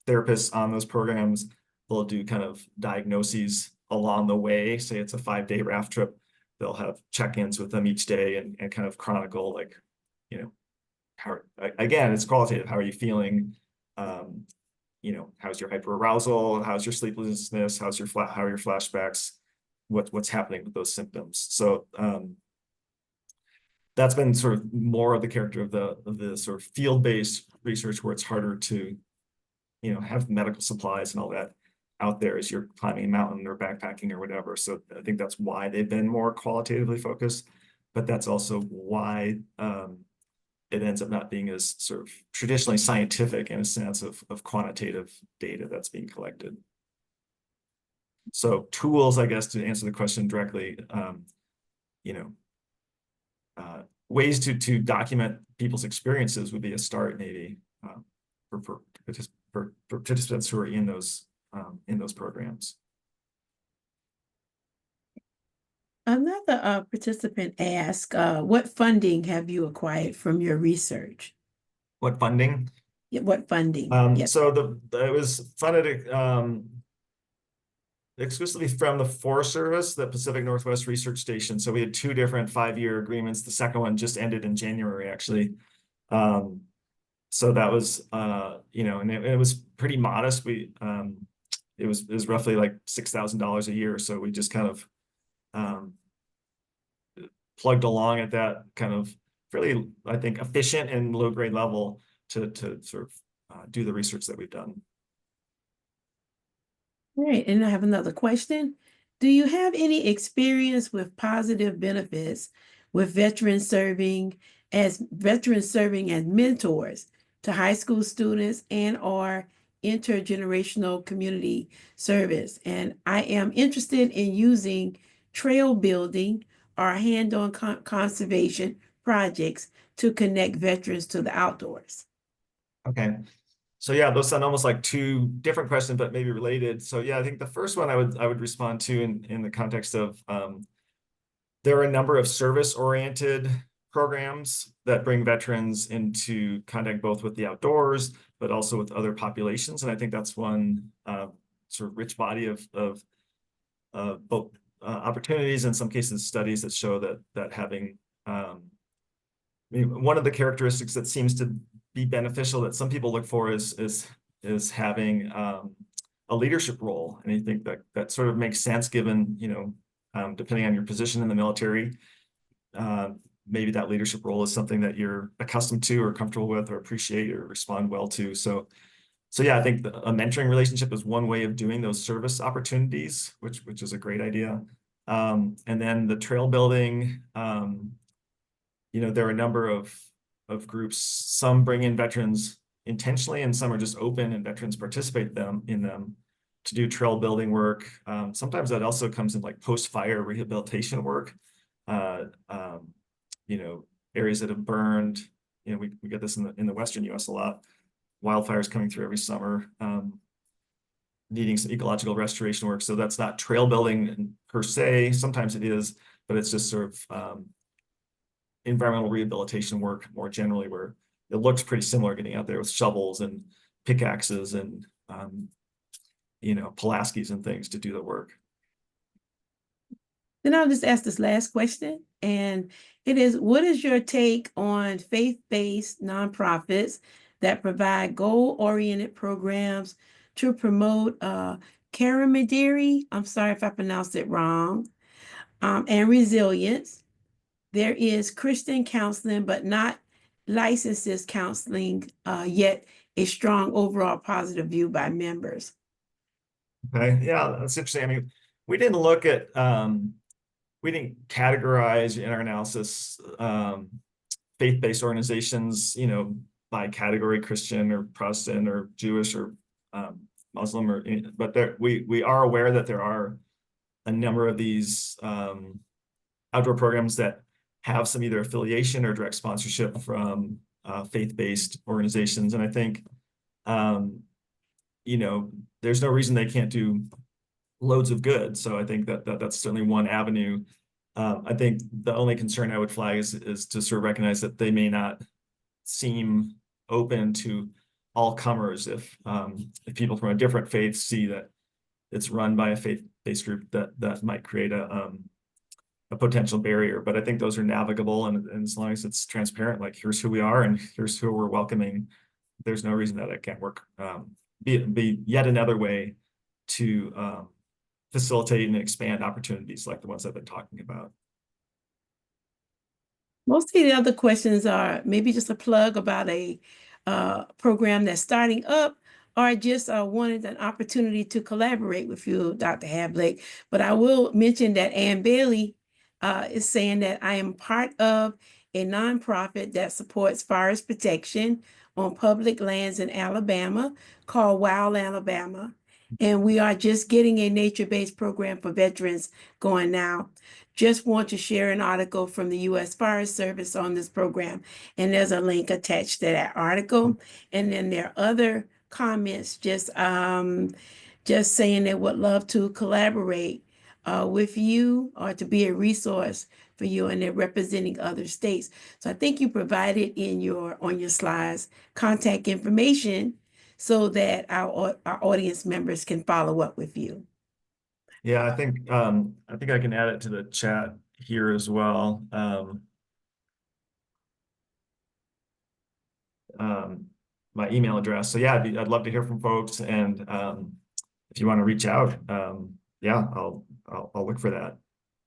therapists on those programs, they'll do kind of diagnoses along the way. Say it's a 5-day raft trip, they'll have check-ins with them each day and kind of chronicle, like, how, again, it's qualitative. How are you feeling? How's your hyperarousal? How's your sleeplessness? How are your flashbacks? What's happening with those symptoms? So that's been sort of more of the character of the sort of field-based research, where it's harder to have medical supplies and all that out there as you're climbing a mountain or backpacking or whatever. So I think that's why they've been more qualitatively focused, but that's also why it ends up not being as sort of traditionally scientific in a sense of quantitative data that's being collected. So tools, I guess, to answer the question directly, ways to document people's experiences would be a start, maybe, for participants who are in those programs. Another participant asked, what funding have you acquired from your research? What funding? Yeah, what funding? Yes. So it was funded exclusively from the Forest Service, the Pacific Northwest Research Station. So we had two different 5-year agreements. The second one just ended in January, actually. So that was, and it was pretty modest. It was roughly like $6,000 a year. So we just kind of plugged along at that kind of fairly, I think, efficient and low grade level to sort of do the research that we've done. All right, and I have another question. Do you have any experience with positive benefits with veterans serving as mentors to high school students and or intergenerational community service? And I am interested in using trail building or hand-on conservation projects to connect veterans to the outdoors. Okay. So yeah, those sound almost like two different questions, but maybe related. So yeah, I think the first one I would respond to in the context of there are a number of service-oriented programs that bring veterans into contact both with the outdoors, but also with other populations. And I think that's one sort of rich body of both opportunities, in some cases studies that show that having one of the characteristics that seems to be beneficial that some people look for is having a leadership role. And I think that sort of makes sense given, depending on your position in the military, maybe that leadership role is something that you're accustomed to or comfortable with or appreciate or respond well to. So yeah, I think a mentoring relationship is one way of doing those service opportunities, which is a great idea. And then the trail building, there are a number of groups. Some bring in veterans intentionally, and some are just open, and veterans participate in them to do trail building work. Sometimes that also comes in like post-fire rehabilitation work. Areas that have burned. We get this in the Western U.S. a lot. Wildfires coming through every summer, needing some ecological restoration work. So that's not trail building per se. Sometimes it is, but it's just sort of environmental rehabilitation work more generally, where it looks pretty similar, getting out there with shovels and pickaxes and Pulaskis and things to do the work. Then I'll just ask this last question, and it is, what is your take on faith-based nonprofits that provide goal-oriented programs to promote camaraderie, I'm sorry if I pronounced it wrong, and resilience? There is Christian counseling, but not licensed counseling, yet a strong overall positive view by members. Okay, yeah, that's interesting. I mean, we didn't look at, we didn't categorize in our analysis faith-based organizations, by category, Christian or Protestant or Jewish or Muslim, but we are aware that there are a number of these outdoor programs that have some either affiliation or direct sponsorship from faith-based organizations. And I think, there's no reason they can't do loads of good. So I think that's certainly one avenue. I think the only concern I would flag is to sort of recognize that they may not seem open to all comers if people from a different faith see that it's run by a faith-based group, that might create a potential barrier. But I think those are navigable, and as long as it's transparent, like here's who we are and here's who we're welcoming, there's no reason that it can't work. Be yet another way to facilitate and expand opportunities like the ones I've been talking about. Most of the other questions are maybe just a plug about a program that's starting up, or just wanted an opportunity to collaborate with you, Dr. Havlick. But I will mention that Ann Bailey is saying that I am part of a nonprofit that supports forest protection on public lands in Alabama called Wild Alabama. And we are just getting a nature-based program for veterans going now. Just want to share an article from the U.S. Forest Service on this program, and there's a link attached to that article. And then there are other comments just saying they would love to collaborate with you or to be a resource for you, and they're representing other states. So I think you provided on your slides contact information so that our audience members can follow up with you. Yeah, I think I can add it to the chat here as well. Um, my email address. So yeah, I'd love to hear from folks, and if you want to reach out, yeah, I'll look for that.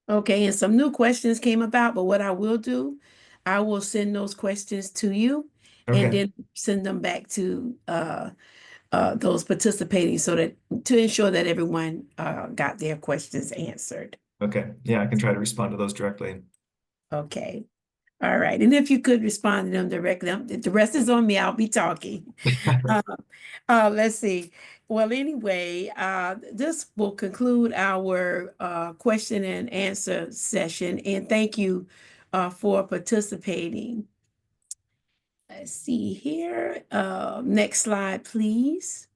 Okay, and some new questions came about, but what I will do, I will send those questions to you and Okay. then send them back to those participating so that to ensure that everyone got their questions answered. Okay. Yeah, I can try to respond to those directly. Okay. All right. And if you could respond to them directly, the rest is on me. I'll be talking. Uh, let's see. Well, anyway, this will conclude our question and answer session. And thank you for participating. Let's see here. Next slide, please.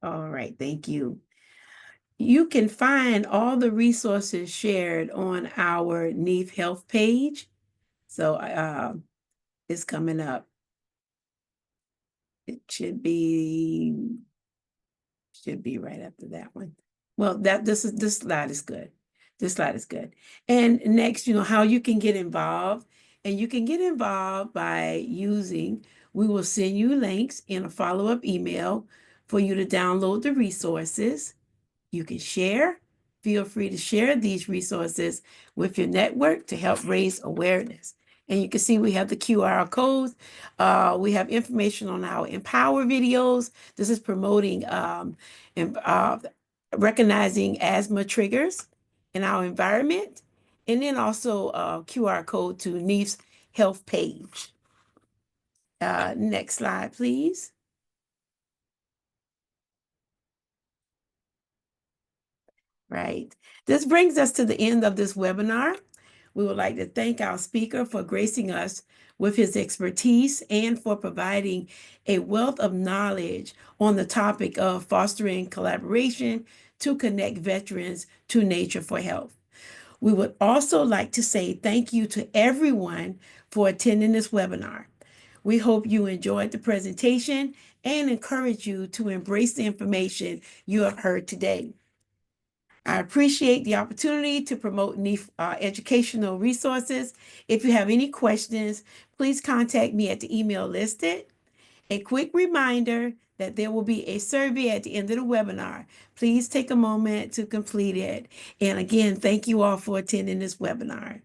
All right, thank you. You can find all the resources shared on our NEAF Health page. So it's coming up. It should be right after that one. Well, this slide is good. This slide is good. And next, how you can get involved. And you can get involved by we will send you links in a follow-up email for you to download the resources. You can share. Feel free to share these resources with your network to help raise awareness. And you can see we have the QR codes. We have information on our Empower videos. This is promoting recognizing asthma triggers in our environment. And then also a QR code to NEAF's health page. Next slide, please. Right. This brings us to the end of this webinar. We would like to thank our speaker for gracing us with his expertise and for providing a wealth of knowledge on the topic of fostering collaboration to connect veterans to nature for health. We would also like to say thank you to everyone for attending this webinar. We hope you enjoyed the presentation and encourage you to embrace the information you have heard today. I appreciate the opportunity to promote NEAF educational resources. If you have any questions, please contact me at the email listed. A quick reminder that there will be a survey at the end of the webinar. Please take a moment to complete it. And again, thank you all for attending this webinar.